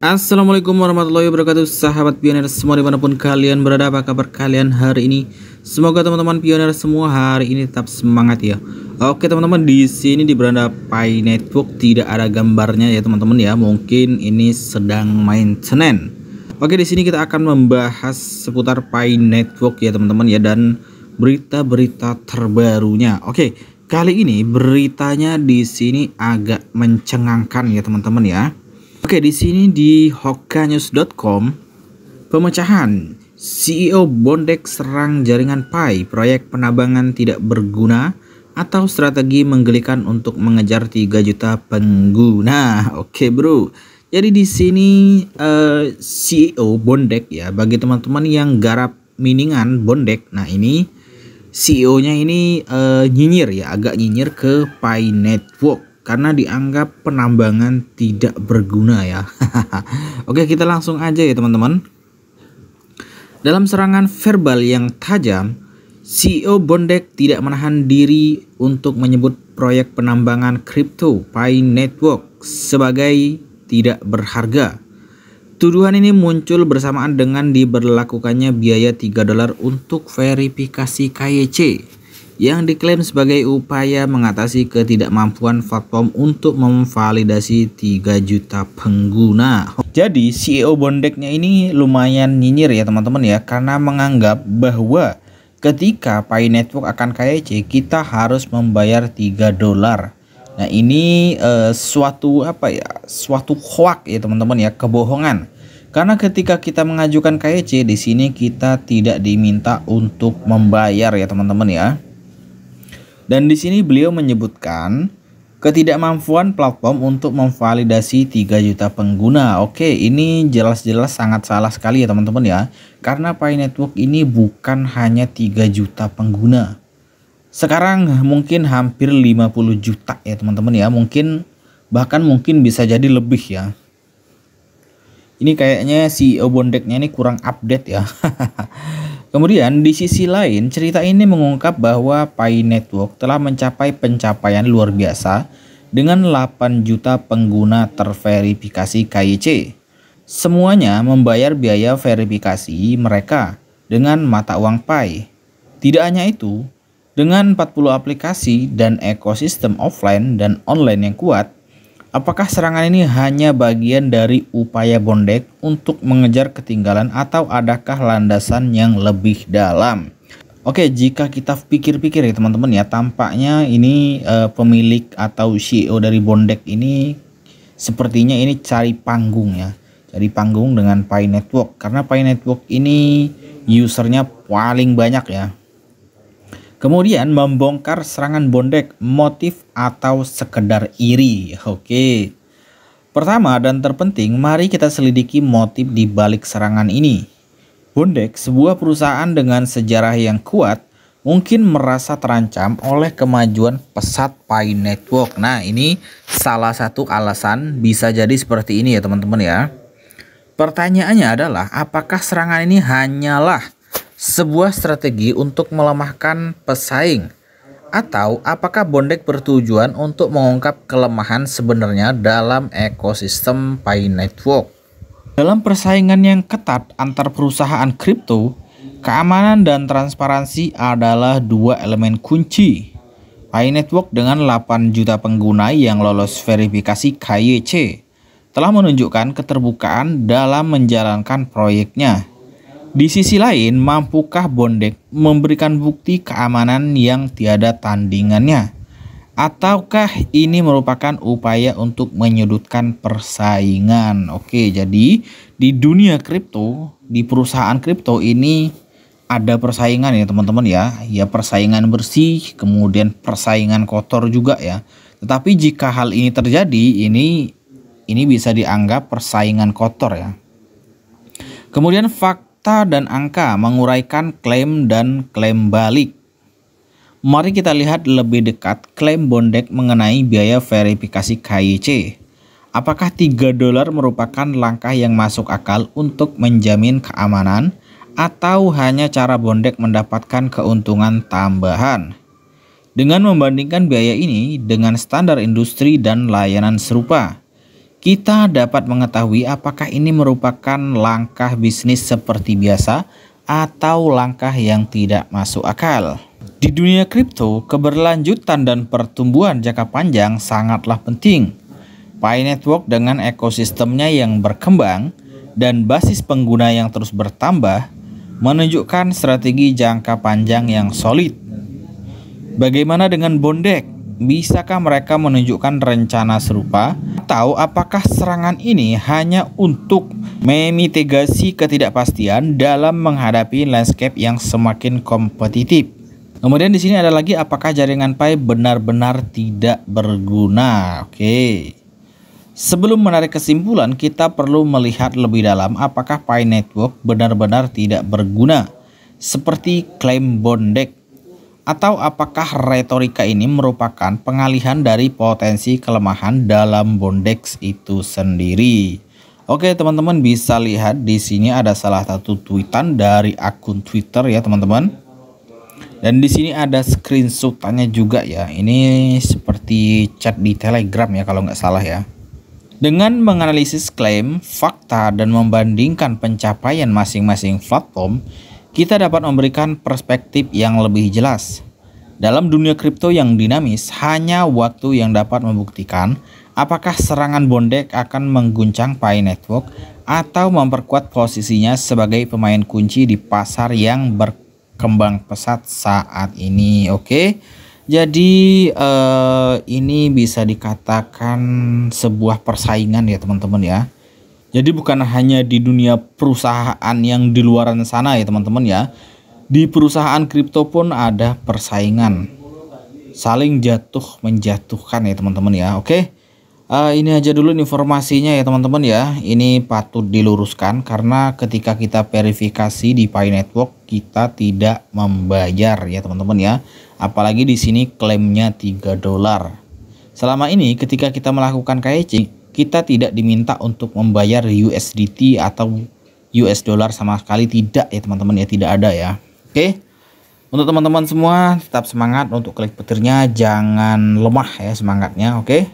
Assalamualaikum warahmatullahi wabarakatuh, sahabat pioner semua dimanapun kalian berada. Apa kabar kalian hari ini? Semoga teman-teman pioner semua hari ini tetap semangat ya. Oke teman-teman, di sini di beranda Pi Network tidak ada gambarnya ya teman-teman ya. Mungkin ini sedang maintenance. Oke, di sini kita akan membahas seputar Pi Network ya teman-teman ya, dan berita-berita terbarunya. Oke, kali ini beritanya di sini agak mencengangkan ya teman-teman ya. Oke, di sini di hokkanews.com, pemecahan CEO Bondek serang jaringan Pi, proyek penambangan tidak berguna atau strategi menggelikan untuk mengejar 3 juta pengguna. Oke bro, jadi di sini CEO Bondek ya, bagi teman-teman yang garap miningan Bondek. Nah ini CEO-nya ini nyinyir ya, agak nyinyir ke Pi Network karena dianggap penambangan tidak berguna ya. Oke, kita langsung aja ya teman-teman. Dalam serangan verbal yang tajam, CEO Bondek tidak menahan diri untuk menyebut proyek penambangan kripto Pi Network sebagai tidak berharga. Tuduhan ini muncul bersamaan dengan diberlakukannya biaya $3 untuk verifikasi KYC yang diklaim sebagai upaya mengatasi ketidakmampuan platform untuk memvalidasi 3 juta pengguna. Jadi CEO Bondeknya ini lumayan nyinyir ya teman-teman ya, karena menganggap bahwa ketika Pi Network akan KYC kita harus membayar $3. Nah ini suatu hoax ya teman-teman ya, kebohongan. Karena ketika kita mengajukan KYC di sini kita tidak diminta untuk membayar ya teman-teman ya. Dan di sini beliau menyebutkan ketidakmampuan platform untuk memvalidasi 3 juta pengguna. Oke, ini jelas-jelas sangat salah sekali ya teman-teman ya. Karena Pi Network ini bukan hanya 3 juta pengguna. Sekarang mungkin hampir 50 juta ya teman-teman ya. Bahkan mungkin bisa jadi lebih ya. Ini kayaknya CEO Bondeknya ini kurang update ya. Kemudian di sisi lain, cerita ini mengungkap bahwa Pi Network telah mencapai pencapaian luar biasa dengan 8 juta pengguna terverifikasi KYC. Semuanya membayar biaya verifikasi mereka dengan mata uang Pi. Tidak hanya itu, dengan 40 aplikasi dan ekosistem offline dan online yang kuat, apakah serangan ini hanya bagian dari upaya Bondek untuk mengejar ketinggalan atau adakah landasan yang lebih dalam? Oke, jika kita pikir-pikir ya teman-teman ya, tampaknya ini pemilik atau CEO dari Bondek ini sepertinya ini cari panggung ya. Cari panggung dengan Pi Network, karena Pi Network ini usernya paling banyak ya. Kemudian membongkar serangan Bondek, motif atau sekedar iri. Oke. Pertama dan terpenting, mari kita selidiki motif di balik serangan ini. Bondek, sebuah perusahaan dengan sejarah yang kuat, mungkin merasa terancam oleh kemajuan pesat Pi Network. Nah, ini salah satu alasan bisa jadi seperti ini ya teman-teman ya. Pertanyaannya adalah, apakah serangan ini hanyalah sebuah strategi untuk melemahkan pesaing, atau apakah Bondek bertujuan untuk mengungkap kelemahan sebenarnya dalam ekosistem Pi Network? Dalam persaingan yang ketat antar perusahaan kripto, keamanan dan transparansi adalah dua elemen kunci. Pi Network dengan 8 juta pengguna yang lolos verifikasi KYC telah menunjukkan keterbukaan dalam menjalankan proyeknya. Di sisi lain, mampukah Bondek memberikan bukti keamanan yang tiada tandingannya? Ataukah ini merupakan upaya untuk menyudutkan persaingan? Oke, jadi di dunia kripto, di perusahaan kripto ini ada persaingan ya teman-teman ya. Ya, persaingan bersih, kemudian persaingan kotor juga ya. Tetapi jika hal ini terjadi, ini bisa dianggap persaingan kotor ya. Kemudian fakta dan angka menguraikan klaim dan klaim balik. Mari kita lihat lebih dekat klaim Bondek mengenai biaya verifikasi KYC. Apakah $3 merupakan langkah yang masuk akal untuk menjamin keamanan, atau hanya cara Bondek mendapatkan keuntungan tambahan? Dengan membandingkan biaya ini dengan standar industri dan layanan serupa, kita dapat mengetahui apakah ini merupakan langkah bisnis seperti biasa atau langkah yang tidak masuk akal. Di dunia kripto, keberlanjutan dan pertumbuhan jangka panjang sangatlah penting. Pi Network dengan ekosistemnya yang berkembang dan basis pengguna yang terus bertambah menunjukkan strategi jangka panjang yang solid. Bagaimana dengan Bondek? Bisakah mereka menunjukkan rencana serupa? Atau apakah serangan ini hanya untuk memitigasi ketidakpastian dalam menghadapi landscape yang semakin kompetitif? Kemudian di sini ada lagi, apakah jaringan Pi benar-benar tidak berguna? Oke. Sebelum menarik kesimpulan, kita perlu melihat lebih dalam apakah Pi Network benar-benar tidak berguna seperti klaim Bondek, atau apakah retorika ini merupakan pengalihan dari potensi kelemahan dalam Bondex itu sendiri. Oke teman-teman, bisa lihat di sini ada salah satu tweetan dari akun Twitter ya teman-teman. Dan di sini ada screenshotannya juga ya. Ini seperti chat di Telegram ya kalau nggak salah ya. Dengan menganalisis klaim, fakta, dan membandingkan pencapaian masing-masing platform, kita dapat memberikan perspektif yang lebih jelas. Dalam dunia kripto yang dinamis, hanya waktu yang dapat membuktikan apakah serangan Bondek akan mengguncang Pi Network atau memperkuat posisinya sebagai pemain kunci di pasar yang berkembang pesat saat ini. Oke. Jadi ini bisa dikatakan sebuah persaingan ya teman-teman ya. Jadi bukan hanya di dunia perusahaan yang di luar sana ya teman-teman ya. Di perusahaan kripto pun ada persaingan. Saling jatuh menjatuhkan ya teman-teman ya. Oke. Ini aja dulu informasinya ya teman-teman ya. Ini patut diluruskan karena ketika kita verifikasi di Pi Network kita tidak membayar ya teman-teman ya. Apalagi di sini klaimnya $3. Selama ini ketika kita melakukan KYC, kita tidak diminta untuk membayar USDT atau US dollar sama sekali, tidak ya teman-teman ya, tidak ada ya. Oke. Untuk teman-teman semua tetap semangat untuk klik petirnya, jangan lemah ya semangatnya, oke.